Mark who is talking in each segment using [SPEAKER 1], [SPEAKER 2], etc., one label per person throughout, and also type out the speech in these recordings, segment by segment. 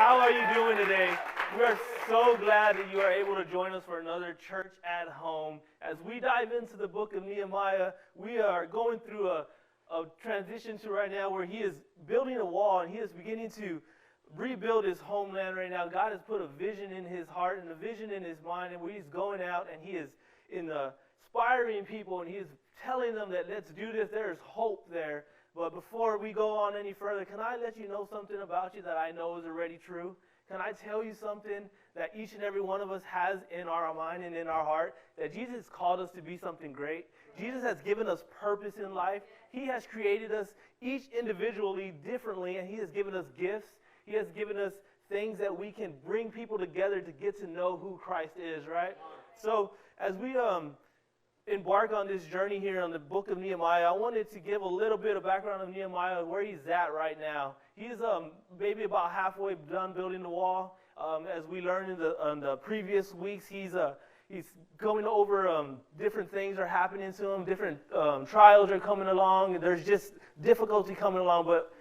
[SPEAKER 1] How are you doing today? We are so glad that you are able to join us for another Church at Home. As we dive into the book of Nehemiah, we are going through a transition to right now where he is building a wall and he is beginning to rebuild his homeland right now. God has put a vision in his heart and a vision in his mind, and he's going out and he is inspiring people and he is telling them that let's do this. There is hope there. But before we go on any further, can I let you know something about you that I know is already true? Can I tell you something that each and every one of us has in our mind and in our heart? That Jesus called us to be something great. Jesus has given us purpose in life. He has created us each individually differently, and he has given us gifts. He has given us things that we can bring people together to get to know who Christ is, right? So as we embark on this journey here on the book of Nehemiah, I wanted to give a little bit of background of Nehemiah, where he's at right now. He's maybe about halfway done building the wall. As we learned in the previous weeks, he's going over different things are happening to him, different trials are coming along, and there's just difficulty coming along. But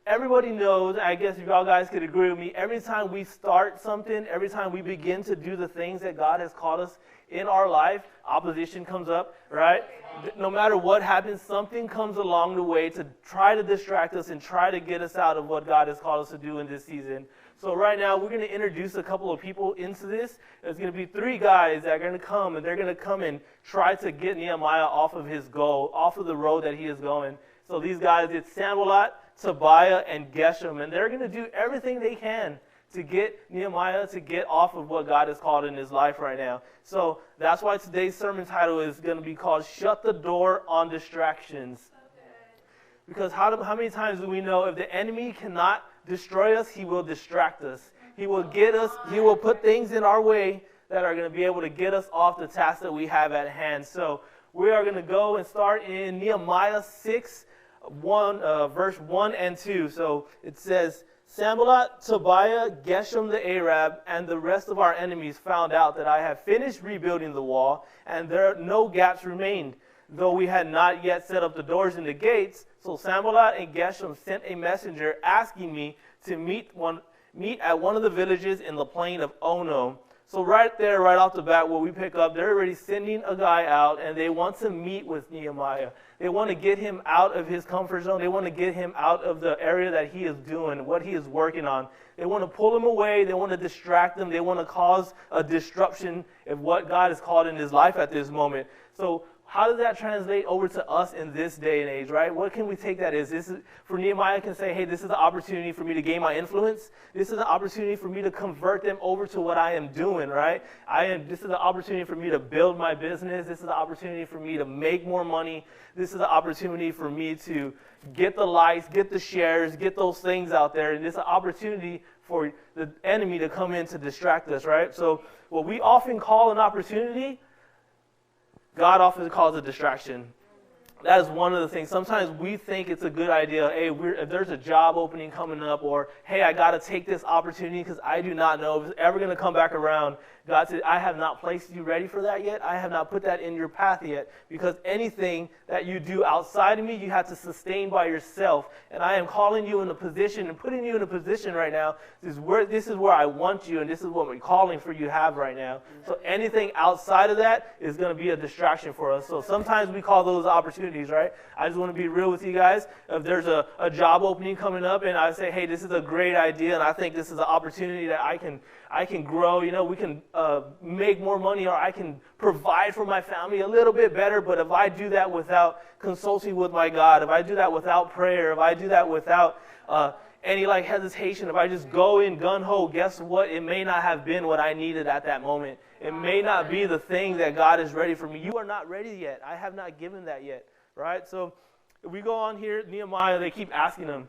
[SPEAKER 1] everybody knows, I guess if y'all guys could agree with me, every time we start something, every time we begin to do the things that God has called us in our life, opposition comes up, right? No matter what happens, something comes along the way to try to distract us and try to get us out of what God has called us to do in this season. So right now, we're going to introduce a couple of people into this. There's going to be 3 guys that are going to come, and they're going to come and try to get Nehemiah off of his goal, off of the road that he is going. So these guys, it's Sanballat, Tobiah, and Geshem, and they're going to do everything they can to get Nehemiah to get off of what God has called in his life right now. So that's why today's sermon title is going to be called Shut the Door on Distractions. Because how many times do we know if the enemy cannot destroy us, he will distract us. He will get us, he will put things in our way that are going to be able to get us off the task that we have at hand. So we are going to go and start in Nehemiah 6, verse 1 and 2. So it says, Sanballat, Tobiah, Geshem the Arab, and the rest of our enemies found out that I have finished rebuilding the wall, and there no gaps remained, though we had not yet set up the doors and the gates. So Sanballat and Geshem sent a messenger asking me to meet at one of the villages in the plain of Ono. So right there, right off the bat, where we pick up, they're already sending a guy out, and they want to meet with Nehemiah. They want to get him out of his comfort zone. They want to get him out of the area that he is doing, what he is working on. They want to pull him away. They want to distract him. They want to cause a disruption of what God has called in his life at this moment. So how does that translate over to us in this day and age, right? What can we take that as? This is, for Nehemiah can say, hey, this is an opportunity for me to gain my influence. This is an opportunity for me to convert them over to what I am doing, right? This is an opportunity for me to build my business. This is an opportunity for me to make more money. This is an opportunity for me to get the likes, get the shares, get those things out there. And this is an opportunity for the enemy to come in to distract us, right? So what we often call an opportunity, God often calls a distraction. That is one of the things. Sometimes we think it's a good idea. Hey, if there's a job opening coming up, or hey, I got to take this opportunity because I do not know if it's ever going to come back around. God said, I have not placed you ready for that yet. I have not put that in your path yet. Because anything that you do outside of me, you have to sustain by yourself. And I am calling you in a position and putting you in a position right now. This is where I want you, and this is what my calling for you have right now. So anything outside of that is going to be a distraction for us. So sometimes we call those opportunities, right? I just want to be real with you guys. If there's a job opening coming up and I say, hey, this is a great idea, and I think this is an opportunity that I can grow, we can make more money, or I can provide for my family a little bit better. But if I do that without consulting with my God, if I do that without prayer, if I do that without any hesitation, if I just go in gun-ho, guess what? It may not have been what I needed at that moment. It may not be the thing that God is ready for me. You are not ready yet. I have not given that yet, right? So if we go on here, Nehemiah, they keep asking him,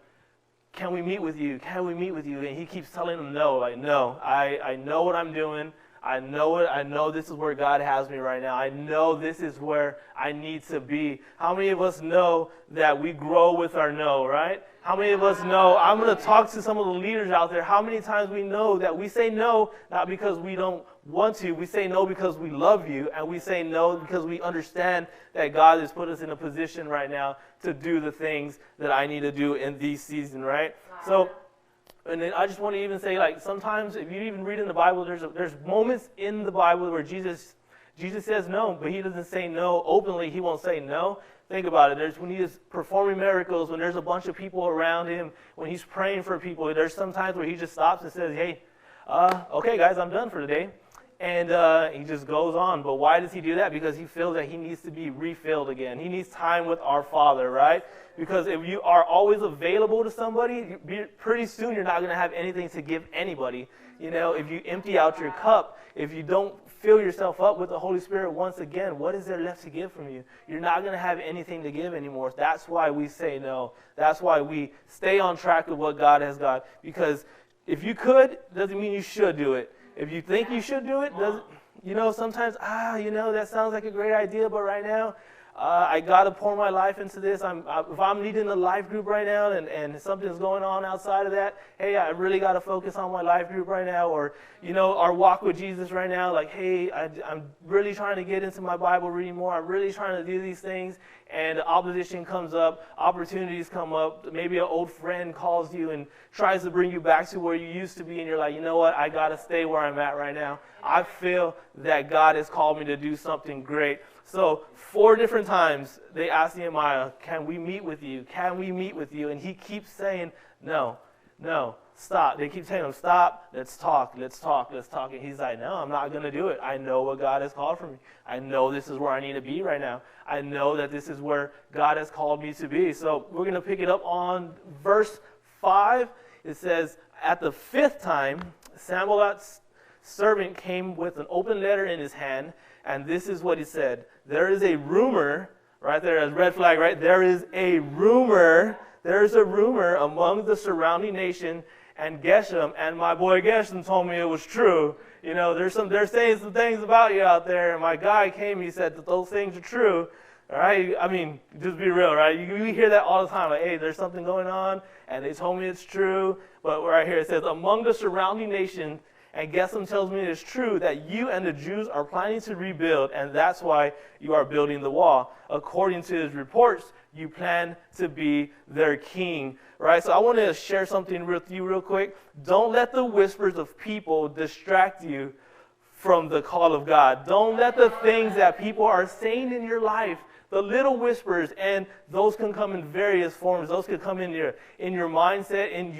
[SPEAKER 1] can we meet with you? Can we meet with you? And he keeps telling them no. No, I know what I'm doing. I know it. I know this is where God has me right now. I know this is where I need to be. How many of us know that we grow with our no, right? How many of us know? I'm going to talk to some of the leaders out there. How many times we know that we say no, not because we don't want to. We say no because we love you. And we say no because we understand that God has put us in a position right now to do the things that I need to do in this season, right? So And then I just want to even say, like, sometimes if you even read in the Bible, there's moments in the Bible where Jesus says no, but he doesn't say no openly. He won't say no. Think about it. There's when he is performing miracles, when there's a bunch of people around him, when he's praying for people, there's some times where he just stops and says, hey, okay, guys, I'm done for today. And he just goes on. But why does he do that? Because he feels that he needs to be refilled again. He needs time with our Father, right? Because if you are always available to somebody, pretty soon you're not going to have anything to give anybody. You know, if you empty out your cup, if you don't fill yourself up with the Holy Spirit once again, what is there left to give from you? You're not going to have anything to give anymore. That's why we say no. That's why we stay on track with what God has got. Because if you could, doesn't mean you should do it. If you think you should do it, doesn't, you know, sometimes, that sounds like a great idea, but right now, I got to pour my life into this. If I'm leading a life group right now and something's going on outside of that, hey, I really got to focus on my life group right now. Or, our walk with Jesus right now, like, hey, I'm really trying to get into my Bible reading more. I'm really trying to do these things. And opposition comes up, opportunities come up. Maybe an old friend calls you and tries to bring you back to where you used to be. And you're like, you know what, I got to stay where I'm at right now. I feel that God has called me to do something great. So 4 different times they asked Nehemiah, can we meet with you? Can we meet with you? And he keeps saying, no, stop. They keep telling him, stop, let's talk. And he's like, no, I'm not going to do it. I know what God has called for me. I know this is where I need to be right now. I know that this is where God has called me to be. So we're going to pick it up on verse 5. It says, at the 5th time, Sanballat's servant came with an open letter in his hand, and this is what he said. There is a rumor, right there, as red flag, right? There is a rumor among the surrounding nation, and Geshem, and my boy Geshem told me it was true. They're saying some things about you out there, and my guy came and he said that those things are true. All right? I mean, just be real, right? You hear that all the time, like, hey, there's something going on, and they told me it's true. But right here it says, among the surrounding nations, and Geshem tells me it is true that you and the Jews are planning to rebuild, and that's why you are building the wall. According to his reports, you plan to be their king. Right? So I want to share something with you real quick. Don't let the whispers of people distract you from the call of God. Don't let the things that people are saying in your life, the little whispers, and those can come in various forms. Those could come in your mindset, and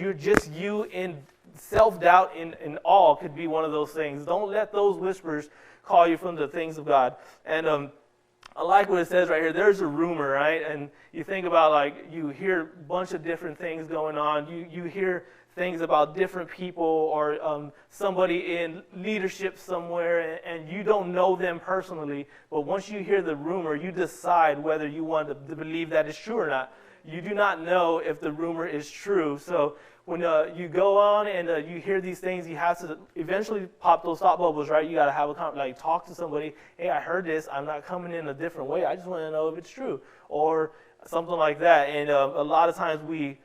[SPEAKER 1] you in self-doubt, in awe could be one of those things. Don't let those whispers call you from the things of God. And I like what it says right here. There's a rumor, right? And you think about, like, you hear a bunch of different things going on. You hear things about different people or somebody in leadership somewhere, and you don't know them personally. But once you hear the rumor, you decide whether you want to believe that it's true or not. You do not know if the rumor is true. So when you go on and you hear these things, you have to eventually pop those thought bubbles, right? You got to have talk to somebody. Hey, I heard this. I'm not coming in a different way. I just want to know if it's true, or something like that. And a lot of times we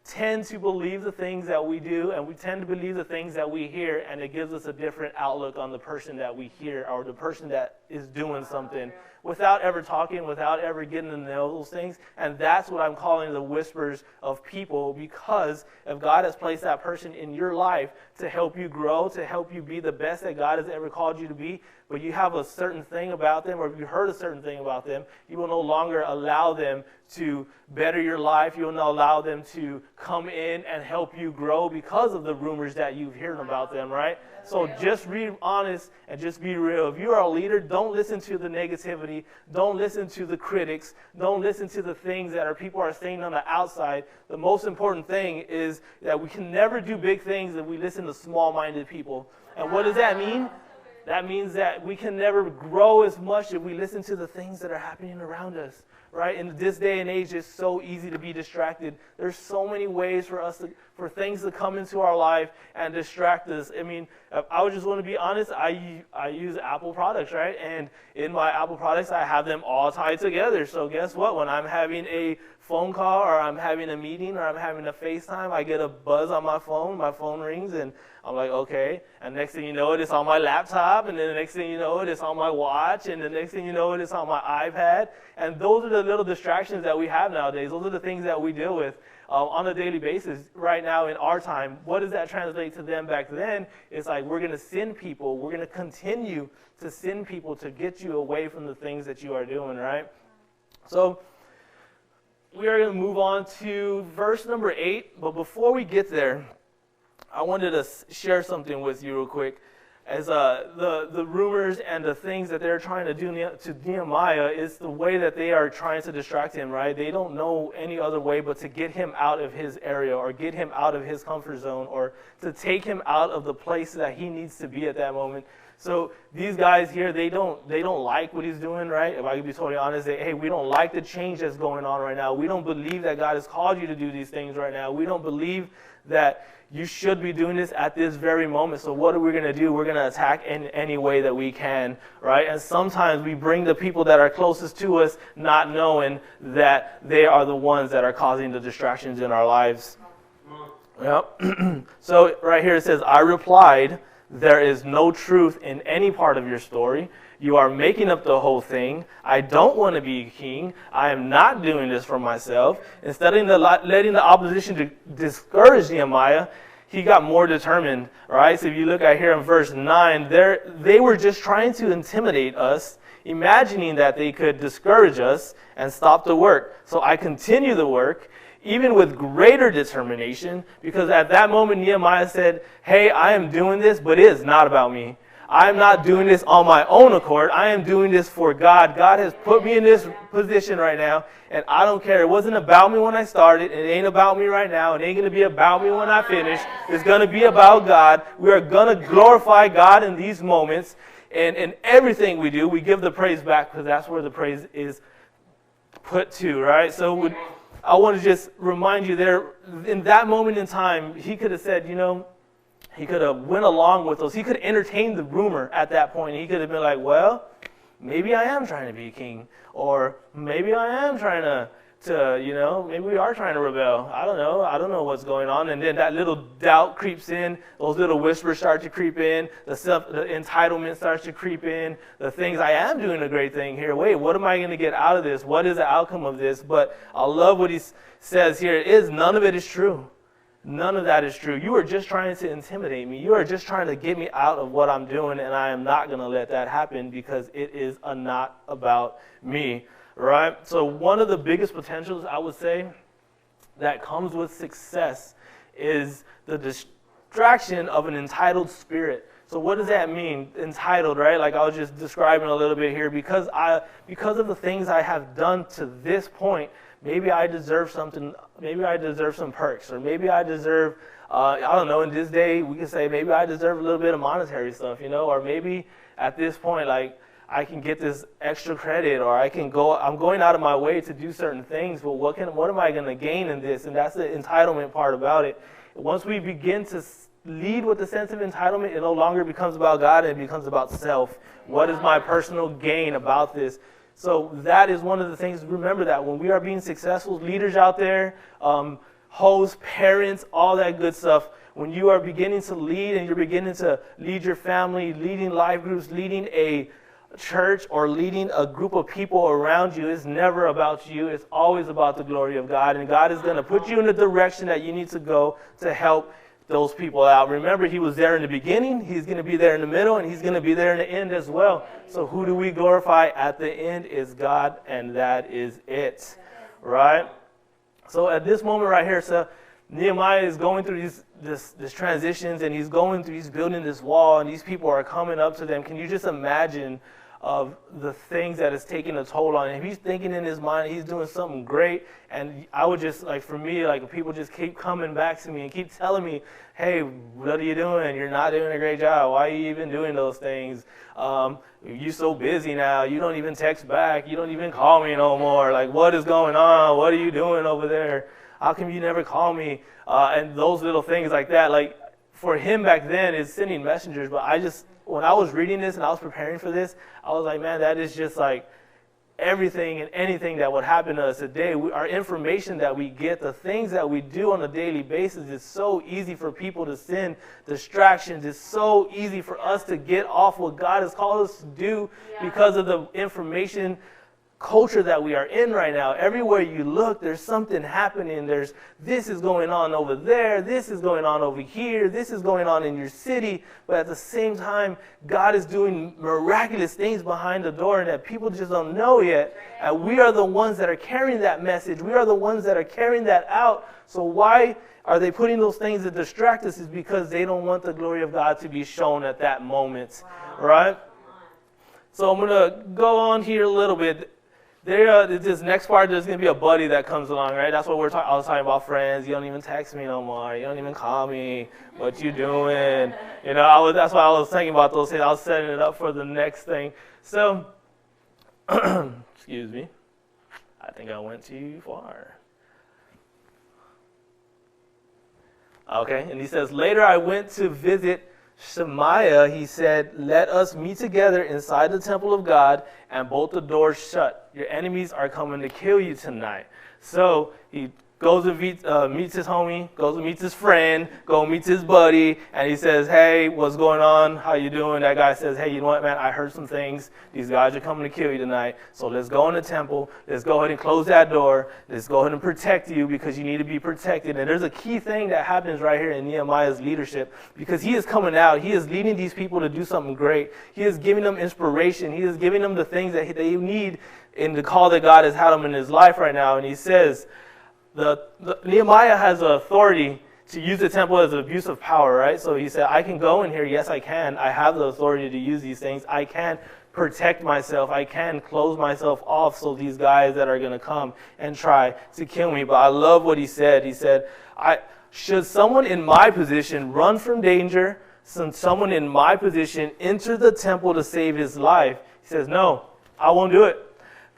[SPEAKER 1] tend to believe the things that we do, and we tend to believe the things that we hear, and it gives us a different outlook on the person that we hear or the person that is doing something without ever talking, without ever getting to know those things. And that's what I'm calling the whispers of people, because if God has placed that person in your life to help you grow, to help you be the best that God has ever called you to be, but you have a certain thing about them, or if you heard a certain thing about them, you will no longer allow them to better your life. You will not allow them to come in and help you grow because of the rumors that you've heard about them, right? So just be honest and just be real. If you are a leader, don't listen to the negativity. Don't listen to the critics. Don't listen to the things that people are saying on the outside. The most important thing is that we can never do big things if we listen to small-minded people. And what does that mean? That means that we can never grow as much if we listen to the things that are happening around us, right? In this day and age, it's so easy to be distracted. There's so many ways for things to come into our life and distract us. I mean, I would just want to be honest, I use Apple products, right? And in my Apple products, I have them all tied together. So guess what? When I'm having a phone call, or I'm having a meeting, or I'm having a FaceTime, I get a buzz on my phone rings, and I'm like, okay. And next thing you know, it's on my laptop, and then the next thing you know, it's on my watch, and the next thing you know, it's on my iPad. And those are the little distractions that we have nowadays. Those are the things that we deal with. on a daily basis right now in our time. What does that translate to them back then? It's like we're going to send people. We're going to continue to send people to get you away from the things that you are doing, right? So we are going to move on to verse number 8. But before we get there, I wanted to share something with you real quick. As the rumors and the things that they're trying to do to Nehemiah is the way that they are trying to distract him, right? They don't know any other way but to get him out of his area or get him out of his comfort zone or to take him out of the place that he needs to be at that moment. So these guys here, they don't like what he's doing, right? If I could be totally honest, hey, we don't like the change that's going on right now. We don't believe that God has called you to do these things right now. We don't believe that you should be doing this at this very moment. So what are we going to do? We're going to attack in any way that we can, right? And sometimes we bring the people that are closest to us, not knowing that they are the ones that are causing the distractions in our lives. Yep. So right here it says, I replied, there is no truth in any part of your story. You are making up the whole thing. I don't want to be king. I am not doing this for myself. Instead of letting the opposition discourage Nehemiah, he got more determined, right? So if you look at here in verse 9, they were just trying to intimidate us, imagining that they could discourage us and stop the work. So I continue the work, even with greater determination, because at that moment Nehemiah said, hey, I am doing this, but it is not about me. I am not doing this on my own accord. I am doing this for God. God has put me in this position right now, and I don't care. It wasn't about me when I started. It ain't about me right now. It ain't going to be about me when I finish. It's going to be about God. We are going to glorify God in these moments, and in everything we do, we give the praise back because that's where the praise is put to, right? So I want to just remind you there, in that moment in time, he could have said, he could have went along with those. He could entertain the rumor at that point. He could have been like, well, maybe I am trying to be king. Or maybe I am trying to maybe we are trying to rebel. I don't know. I don't know what's going on. And then that little doubt creeps in. Those little whispers start to creep in. The entitlement starts to creep in. The things, I am doing a great thing here. Wait, what am I going to get out of this? What is the outcome of this? But I love what he says here. None of it is true. None of that is true. You are just trying to intimidate me. You are just trying to get me out of what I'm doing, and I am not going to let that happen because it is not about me, right? So one of the biggest potentials, I would say, that comes with success is the distraction of an entitled spirit. So what does that mean, entitled, right? Like I was just describing a little bit here. Because of the things I have done to this point, maybe I deserve something. Maybe I deserve some perks, or maybe I deserve, I don't know, in this day, we can say maybe I deserve a little bit of monetary stuff, or maybe at this point, like, I can get this extra credit, or I'm going out of my way to do certain things, but what am I going to gain in this? And that's the entitlement part about it. Once we begin to lead with the sense of entitlement, it no longer becomes about God, it becomes about self. What is my personal gain about this? So that is one of the things. Remember that when we are being successful leaders out there, hosts, parents, all that good stuff, when you are beginning to lead and you're beginning to lead your family, leading life groups, leading a church, or leading a group of people around you, it's never about you. It's always about the glory of God. And God is going to put you in the direction that you need to go to help those people out. Remember, he was there in the beginning, he's going to be there in the middle, and he's going to be there in the end as well. So who do we glorify at the end is God, and that is it, right? So at this moment right here, so Nehemiah is going through these transitions, and he's building this wall, and these people are coming up to them. Can you just imagine of the things that is taking a toll on him? He's thinking in his mind he's doing something great, and I would just, like, for me, like, people just keep coming back to me and keep telling me, hey, what are you doing? You're not doing a great job. Why are you even doing those things? You're so busy now. You don't even text back. You don't even call me no more. Like, what is going on? What are you doing over there? How come you never call me? And those little things like that. Like, for him back then, is sending messengers, but when I was reading this and I was preparing for this, I was like, man, that is just like everything and anything that would happen to us today. Our information that we get, the things that we do on a daily basis, is so easy for people to send distractions. It's so easy for us to get off what God has called us to do because of the information culture that we are in right now. Everywhere you look, there's something happening. This is going on over there. This is going on over here. This is going on in your city. But at the same time, God is doing miraculous things behind the door and that people just don't know yet. And we are the ones that are carrying that message. We are the ones that are carrying that out. So why are they putting those things that distract us? Is because they don't want the glory of God to be shown at that moment. Wow. Right? So I'm going to go on here a little bit. This next part, there's going to be a buddy that comes along, right? That's what I was talking about, friends. You don't even text me no more. You don't even call me. What you doing? That's why I was thinking about those things. I was setting it up for the next thing. So, excuse me. I think I went too far. Okay, and he says, later I went to visit Shemaiah. He said, let us meet together inside the temple of God and bolt the doors shut. Your enemies are coming to kill you tonight. So he goes and meets his homie, goes and meets his friend, meets his buddy, and he says, hey, what's going on? How you doing? That guy says, hey, you know what, man? I heard some things. These guys are coming to kill you tonight. So let's go in the temple. Let's go ahead and close that door. Let's go ahead and protect you because you need to be protected. And there's a key thing that happens right here in Nehemiah's leadership because he is coming out. He is leading these people to do something great. He is giving them inspiration. He is giving them the things that they need in the call that God has had them in his life right now. And he says, Nehemiah has the authority to use the temple as an abuse of power, right? So he said, I can go in here. Yes, I can. I have the authority to use these things. I can protect myself. I can close myself off so these guys that are going to come and try to kill me. But I love what he said. He said, should someone in my position run from danger, someone in my position enter the temple to save his life? He says, no, I won't do it.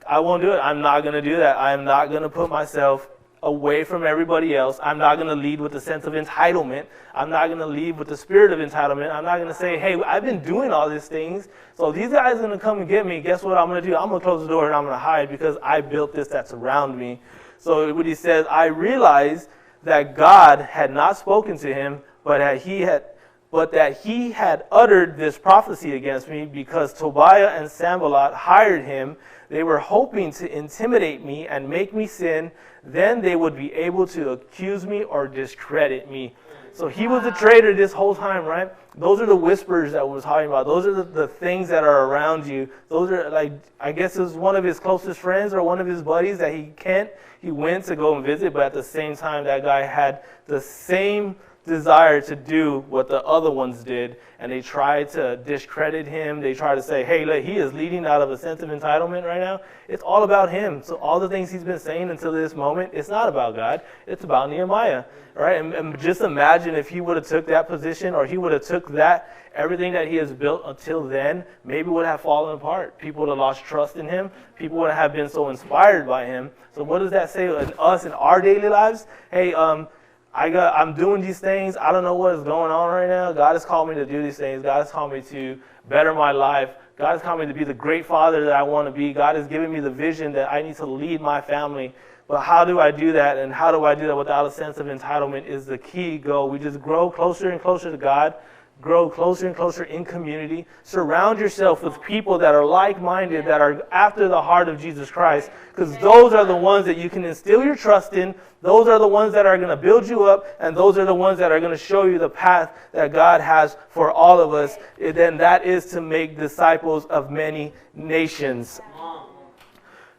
[SPEAKER 1] I won't do it. I'm not going to do that. I am not going to put myself away from everybody else. I'm not going to lead with a sense of entitlement. I'm not going to lead with the spirit of entitlement. I'm not going to say, hey, I've been doing all these things, so these guys are going to come and get me. Guess what I'm going to do? I'm going to close the door and I'm going to hide because I built this that's around me. So what he says, I realized that God had not spoken to him, but that he had uttered this prophecy against me because Tobiah and Sanballat hired him. They were hoping to intimidate me and make me sin. Then they would be able to accuse me or discredit me. So he was a traitor this whole time, right? Those are the whispers that we're talking about. Those are the things that are around you. Those are I guess it was one of his closest friends or one of his buddies that he went to go and visit, but at the same time that guy had the same desire to do what the other ones did, and they tried to discredit him. They tried to say, hey, look, he is leading out of a sense of entitlement right now. It's all about him. So all the things he's been saying until this moment, it's not about God. It's about Nehemiah, right? And just imagine if he would have took that position, or he would have took that, everything that he has built until then, maybe would have fallen apart. People would have lost trust in him. People would have been so inspired by him. So what does that say in us in our daily lives? Hey, I'm doing these things. I don't know what is going on right now. God has called me to do these things. God has called me to better my life. God has called me to be the great father that I want to be. God has given me the vision that I need to lead my family. But how do I do that? And how do I do that without a sense of entitlement is the key goal. We just grow closer and closer to God. Grow closer and closer in community. Surround yourself with people that are like-minded, that are after the heart of Jesus Christ, because those are the ones that you can instill your trust in. Those are the ones that are going to build you up, and those are the ones that are going to show you the path that God has for all of us. And then that is to make disciples of many nations.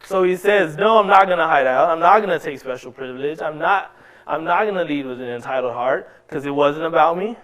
[SPEAKER 1] So he says, no, I'm not going to hide out. I'm not going to take special privilege. I'm not going to lead with an entitled heart, because it wasn't about me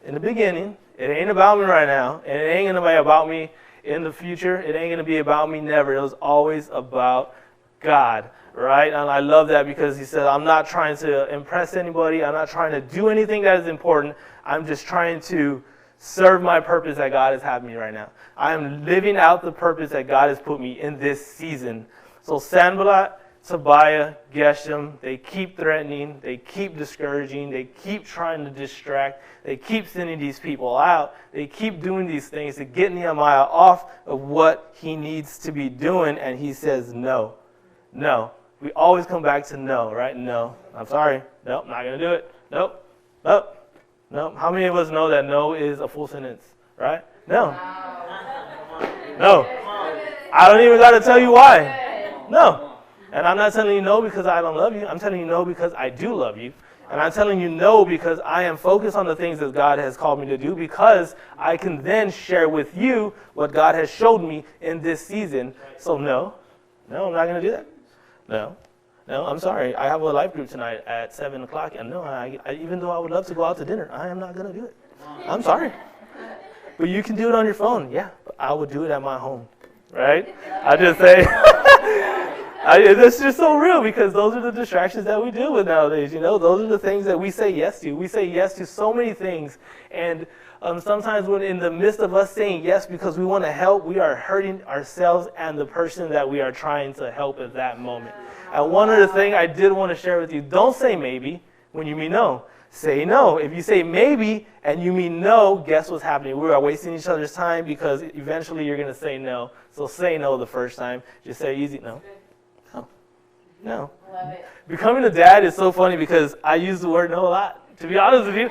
[SPEAKER 1] in the beginning. It ain't about me right now. And it ain't going to be about me in the future. It ain't going to be about me never. It was always about God, right? And I love that because he said, I'm not trying to impress anybody. I'm not trying to do anything that is important. I'm just trying to serve my purpose that God has had me right now. I am living out the purpose that God has put me in this season. So Sanballat, Tobiah, Geshem, they keep threatening, they keep discouraging, they keep trying to distract, they keep sending these people out, they keep doing these things to get Nehemiah off of what he needs to be doing, and he says no. No. We always come back to no, right? No. I'm sorry. Nope, not going to do it. Nope. Nope. Nope. How many of us know that no is a full sentence, right? No. No. I don't even got to tell you why. No. And I'm not telling you no because I don't love you. I'm telling you no because I do love you. And I'm telling you no because I am focused on the things that God has called me to do, because I can then share with you what God has showed me in this season. So no, I'm not going to do that. No, I'm sorry. I have a life group tonight at 7 o'clock. And no, I even though I would love to go out to dinner, I am not going to do it. I'm sorry. But you can do it on your phone. Yeah, but I would do it at my home. Right? I just say... It's just so real, because those are the distractions that we deal with nowadays. Those are the things that we say yes to. We say yes to so many things. And sometimes when in the midst of us saying yes because we want to help, we are hurting ourselves and the person that we are trying to help at that moment. And one other thing I did want to share with you, don't say maybe when you mean no. Say no. If you say maybe and you mean no, guess what's happening? We are wasting each other's time, because eventually you're going to say no. So say no the first time. Just say easy no. No. Becoming a dad is so funny, because I use the word no a lot. To be honest with you,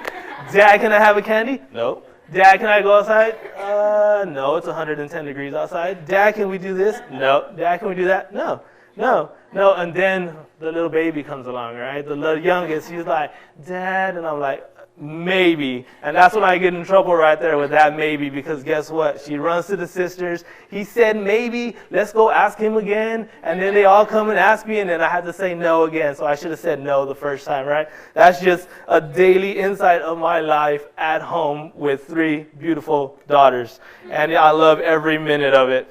[SPEAKER 1] Dad, can I have a candy? No. Dad, can I go outside? No, it's 110 degrees outside. Dad, can we do this? No. Dad, can we do that? No. And then the little baby comes along, right? The little youngest, she's like, Dad, and I'm like, maybe. And that's when I get in trouble right there with that maybe, because guess what? She runs to the sisters. He said maybe, let's go ask him again. And then they all come and ask me, and then I had to say no again. So I should have said no the first time, right? That's just a daily insight of my life at home with 3 beautiful daughters. And I love every minute of it.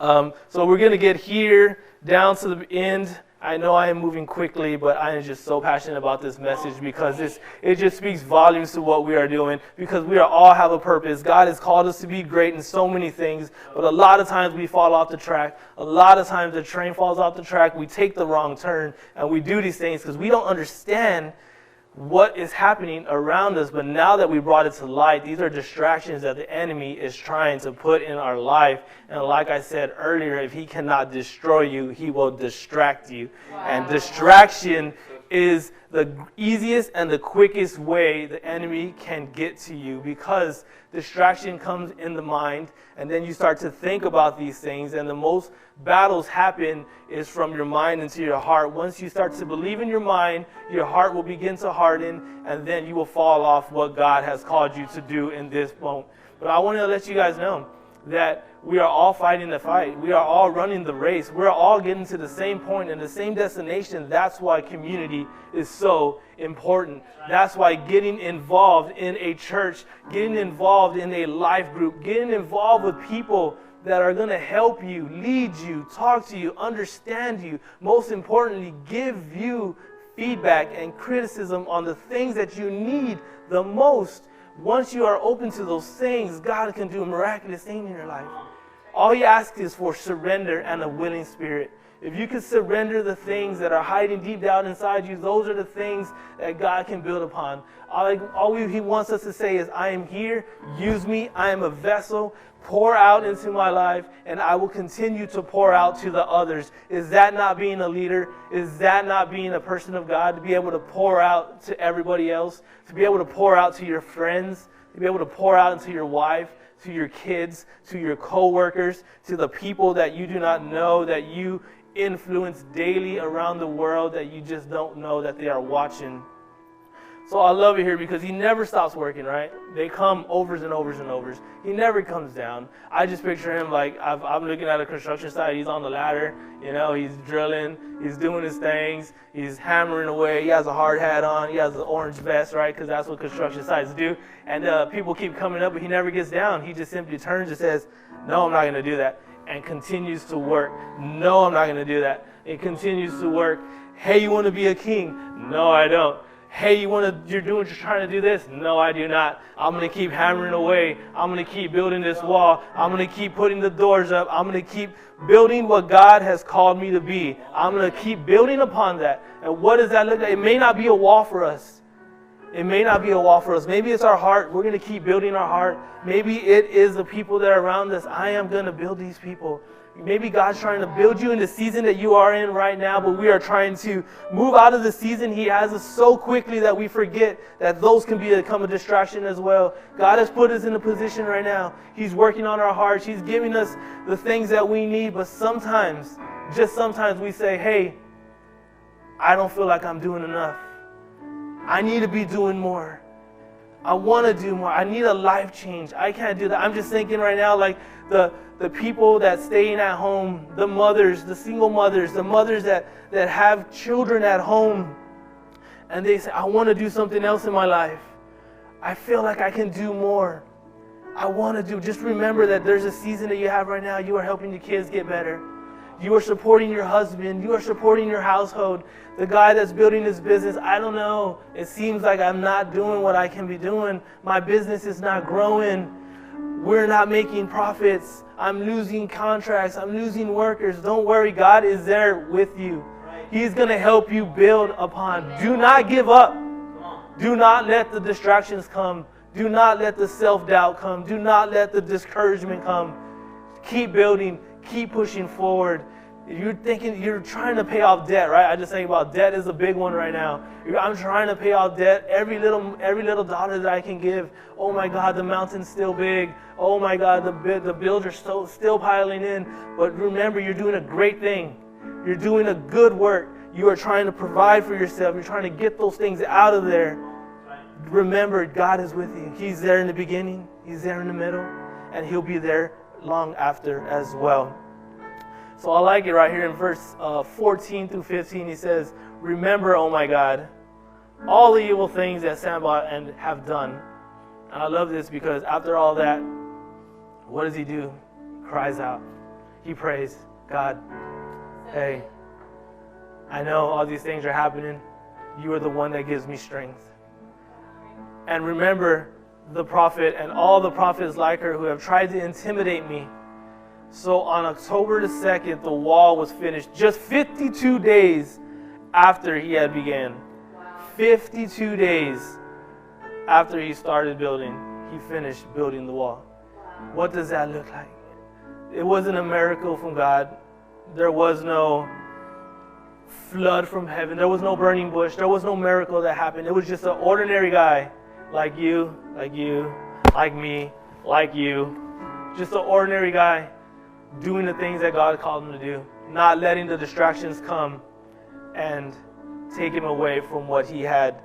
[SPEAKER 1] So we're going to get here down to the end. I know I am moving quickly, but I am just so passionate about this message, because it just speaks volumes to what we are doing, because we all have a purpose. God has called us to be great in so many things, but a lot of times we fall off the track. A lot of times the train falls off the track. We take the wrong turn, and we do these things because we don't understand what is happening around us. But now that we brought it to light, these are distractions that the enemy is trying to put in our life. And like I said earlier, if he cannot destroy you, he will distract you. Wow. And distraction is the easiest and the quickest way the enemy can get to you, because distraction comes in the mind, and then you start to think about these things, and the most battles happen is from your mind into your heart. Once you start to believe in your mind, your heart will begin to harden, and then you will fall off what God has called you to do in this moment. But I want to let you guys know that we are all fighting the fight. We are all running the race. We're all getting to the same point and the same destination. That's why community is so important. That's why getting involved in a church, getting involved in a life group, getting involved with people that are going to help you, lead you, talk to you, understand you, most importantly, give you feedback and criticism on the things that you need the most. Once you are open to those things, God can do a miraculous thing in your life. All He asks is for surrender and a willing spirit. If you can surrender the things that are hiding deep down inside you, those are the things that God can build upon. All He wants us to say is, I am here, use me, I am a vessel, pour out into my life, and I will continue to pour out to the others. Is that not being a leader? Is that not being a person of God? To be able to pour out to everybody else, to be able to pour out to your friends, to be able to pour out into your wife, to your kids, to your co-workers, to the people that you do not know, that you influence daily around the world, that you just don't know that they are watching. So I love it here because He never stops working, right? They come overs and overs and overs. He never comes down. I just picture Him like, I'm looking at a construction site. He's on the ladder, he's drilling, he's doing his things, he's hammering away. He has a hard hat on, he has an orange vest, right? Because that's what construction sites do. And people keep coming up, but He never gets down. He just simply turns and says, no, I'm not going to do that. And continues to work. No, I'm not going to do that. It continues to work. Hey, you want to be a king? No, I don't. Hey, you're trying to do this? No, I do not. I'm going to keep hammering away. I'm going to keep building this wall. I'm going to keep putting the doors up. I'm going to keep building what God has called me to be. I'm going to keep building upon that. And what does that look like? It may not be a wall for us. It may not be a wall for us. Maybe it's our heart. We're going to keep building our heart. Maybe it is the people that are around us. I am going to build these people. Maybe God's trying to build you in the season that you are in right now, but we are trying to move out of the season He has us so quickly that we forget that those can become a distraction as well. God has put us in a position right now. He's working on our hearts. He's giving us the things that we need, but sometimes Just sometimes we say, hey, I don't feel like I'm doing enough. I need to be doing more. I want to do more. I need a life change. I can't do that. I'm just thinking right now, like the people that staying at home, the mothers, the single mothers, the mothers that have children at home, and they say, I want to do something else in my life. I feel like I can do more. I want to do. Just remember that there's a season that you have right now. You are helping your kids get better. You are supporting your husband. You are supporting your household. The guy that's building his business, I don't know. It seems like I'm not doing what I can be doing. My business is not growing. We're not making profits. I'm losing contracts. I'm losing workers. Don't worry. God is there with you. He's going to help you build upon. Do not give up. Do not let the distractions come. Do not let the self-doubt come. Do not let the discouragement come. Keep building. Keep pushing forward. You're trying to pay off debt, right? I just think about debt is a big one right now. I'm trying to pay off debt. Every little dollar that I can give. Oh my God, the mountain's still big. Oh my God, the bills are still piling in. But remember, you're doing a great thing. You're doing a good work. You are trying to provide for yourself. You're trying to get those things out of there. Remember, God is with you. He's there in the beginning. He's there in the middle. And He'll be there long after as well. So I like it right here in verse 14 through 15. He says, remember, oh my God, all the evil things that Sanballat and have done. And I love this because after all that, what does he do? He cries out. He prays, God, hey, I know all these things are happening. You are the one that gives me strength. And remember the prophet and all the prophets like her who have tried to intimidate me. So on October the 2nd, the wall was finished just 52 days after he had began. Wow. 52 days after he started building, he finished building the wall. Wow. What does that look like? It wasn't a miracle from God. There was no flood from heaven. There was no burning bush. There was no miracle that happened. It was just an ordinary guy like you, like me, like you. Just an ordinary guy doing the things that God called him to do. Not letting the distractions come and take him away from what he had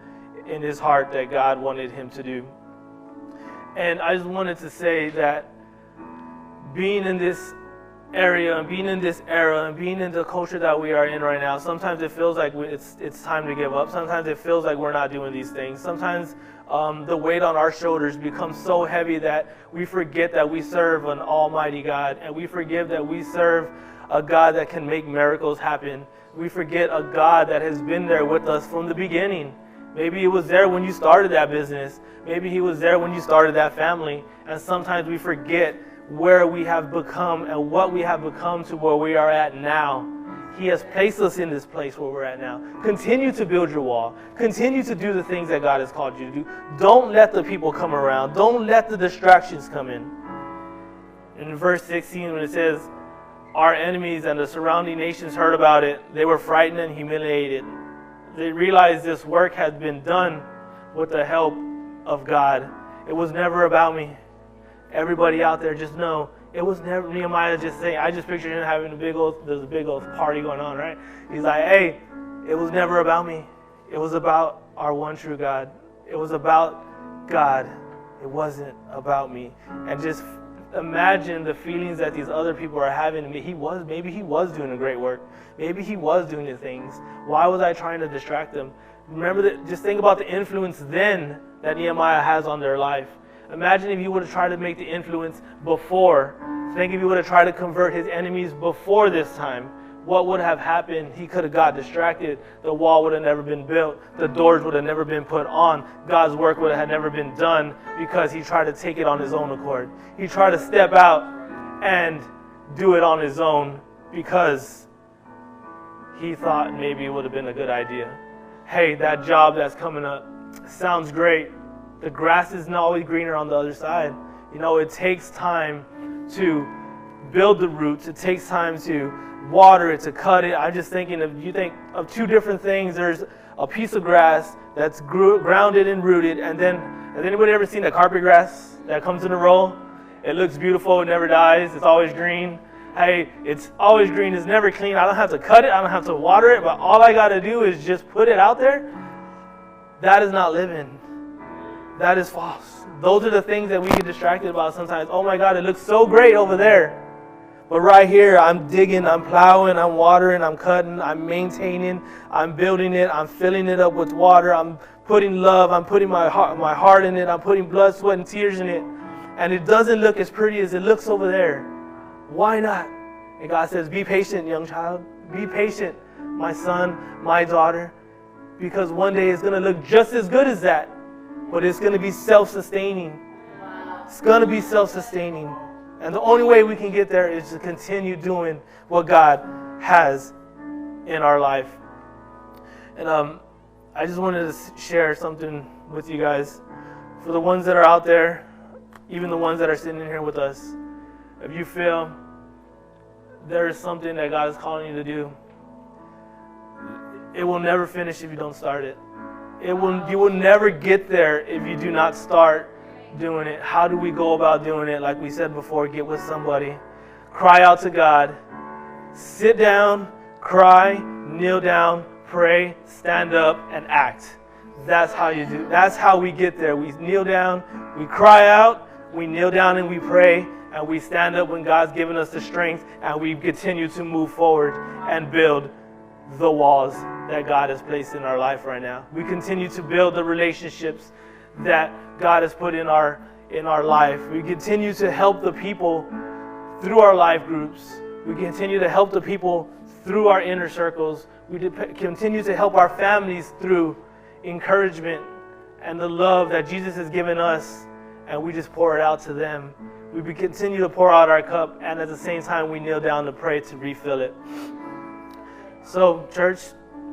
[SPEAKER 1] in his heart that God wanted him to do. And I just wanted to say that being in this area and being in this era and being in the culture that we are in right now, sometimes it feels like it's time to give up. Sometimes it feels like we're not doing these things. Sometimes the weight on our shoulders becomes so heavy that we forget that we serve an almighty God, and we forget that we serve a God that can make miracles happen. We forget a God that has been there with us from the beginning. Maybe He was there when you started that business. Maybe He was there when you started that family. And sometimes we forget where we have become and what we have become to where we are at now. He has placed us in this place where we're at now. Continue to build your wall. Continue to do the things that God has called you to do. Don't let the people come around. Don't let the distractions come in. In verse 16, when it says, our enemies and the surrounding nations heard about it, they were frightened and humiliated. They realized this work had been done with the help of God. It was never about me. Everybody out there, just know, it was never Nehemiah just saying. I just picture him having there's a big old party going on, right? He's like, hey, it was never about me. It was about our one true God. It was about God. It wasn't about me. And just imagine the feelings that these other people are having. Maybe he was doing a great work. Maybe he was doing the things. Why was I trying to distract them? Remember that. Just think about the influence then that Nehemiah has on their life. Imagine if he would have tried to make the influence before. Think if he would have tried to convert his enemies before this time. What would have happened? He could have got distracted. The wall would have never been built. The doors would have never been put on. God's work would have never been done because he tried to take it on his own accord. He tried to step out and do it on his own because he thought maybe it would have been a good idea. Hey, that job that's coming up sounds great. The grass isn't always greener on the other side. You know, it takes time to build the roots. It takes time to water it, to cut it. I'm just thinking you think of two different things. There's a piece of grass that's grounded and rooted, and then has anybody ever seen the carpet grass that comes in a row? It looks beautiful. It never dies. It's always green. Hey, it's always green, it's never clean. I don't have to cut it, I don't have to water it, but all I got to do is just put it out there. That is not living. That is false. Those are the things that we get distracted about sometimes. Oh my God, it looks so great over there. But right here, I'm digging, I'm plowing, I'm watering, I'm cutting, I'm maintaining, I'm building it, I'm filling it up with water, I'm putting love, I'm putting my heart in it, I'm putting blood, sweat, and tears in it. And it doesn't look as pretty as it looks over there. Why not? And God says, be patient, young child. Be patient, my son, my daughter. Because one day it's going to look just as good as that. But it's going to be self-sustaining. It's going to be self-sustaining. And the only way we can get there is to continue doing what God has in our life. And I just wanted to share something with you guys. For the ones that are out there, even the ones that are sitting in here with us, if you feel there is something that God is calling you to do, it will never finish if you don't start it. You will never get there if you do not start doing it. How do we go about doing it? Like we said before, get with somebody, cry out to God, sit down, cry, kneel down, pray, stand up, and act. That's how you do. That's how we get there. We kneel down, we cry out, we kneel down and we pray, and we stand up when God's given us the strength, and we continue to move forward and build the walls that God has placed in our life right now. We continue to build the relationships that God has put in our life. We continue to help the people through our life groups. We continue to help the people through our inner circles. We continue to help our families through encouragement and the love that Jesus has given us, and we just pour it out to them. We continue to pour out our cup, and at the same time we kneel down to pray to refill it. So, church,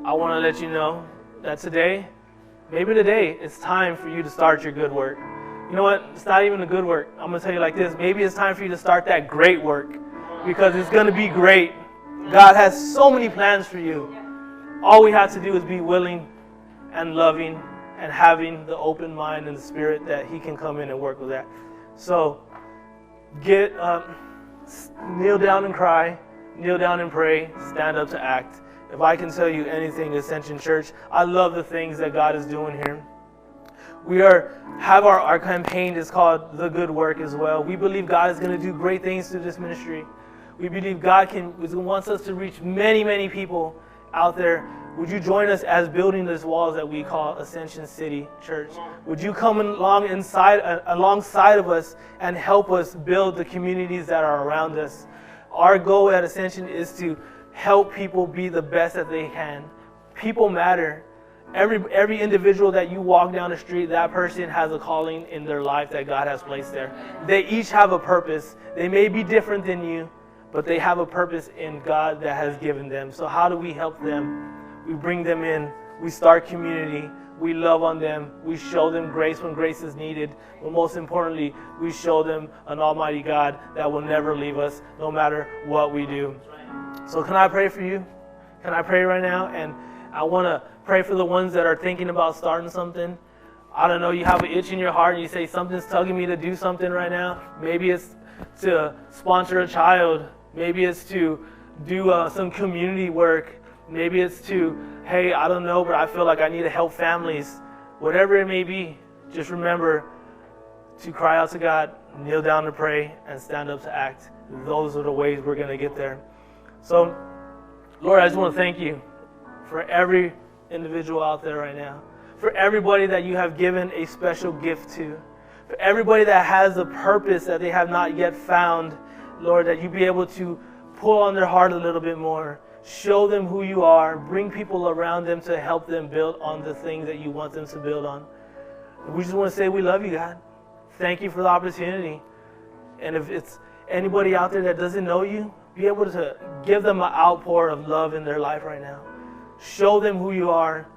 [SPEAKER 1] I want to let you know that today, maybe today, it's time for you to start your good work. You know what? It's not even a good work. I'm going to tell you like this. Maybe it's time for you to start that great work, because it's going to be great. God has so many plans for you. All we have to do is be willing and loving and having the open mind and the spirit that He can come in and work with that. So, get up, kneel down and cry, kneel down and pray, stand up to act. If I can tell you anything, Ascension Church, I love the things that God is doing here. We have our campaign is called The Good Work as well. We believe God is going to do great things through this ministry. We believe God wants us to reach many, many people out there. Would you join us as building these walls that we call Ascension City Church? Would you come alongside of us and help us build the communities that are around us? Our goal at Ascension is to help people be the best that they can. People matter. Every individual that you walk down the street, that person has a calling in their life that God has placed there. They each have a purpose. They may be different than you, but they have a purpose in God that has given them. So how do we help them? We bring them in. We start community. We love on them. We show them grace when grace is needed. But most importantly, we show them an almighty God that will never leave us no matter what we do. So can I pray for you? Can I pray right now? And I want to pray for the ones that are thinking about starting something. I don't know, you have an itch in your heart and you say, something's tugging me to do something right now. Maybe it's to sponsor a child. Maybe it's to do some community work. Maybe it's to, hey, I don't know, but I feel like I need to help families. Whatever it may be, just remember to cry out to God, kneel down to pray, and stand up to act. Those are the ways we're going to get there. So, Lord, I just want to thank you for every individual out there right now, for everybody that you have given a special gift to, for everybody that has a purpose that they have not yet found, Lord, that you be able to pull on their heart a little bit more, show them who you are, bring people around them to help them build on the things that you want them to build on. We just want to say we love you, God. Thank you for the opportunity. And if it's anybody out there that doesn't know you, be able to give them an outpour of love in their life right now. Show them who you are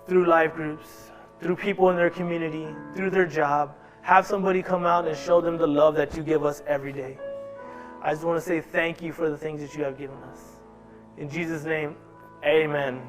[SPEAKER 1] through life groups, through people in their community, through their job. Have somebody come out and show them the love that you give us every day. I just want to say thank you for the things that you have given us. In Jesus' name, amen.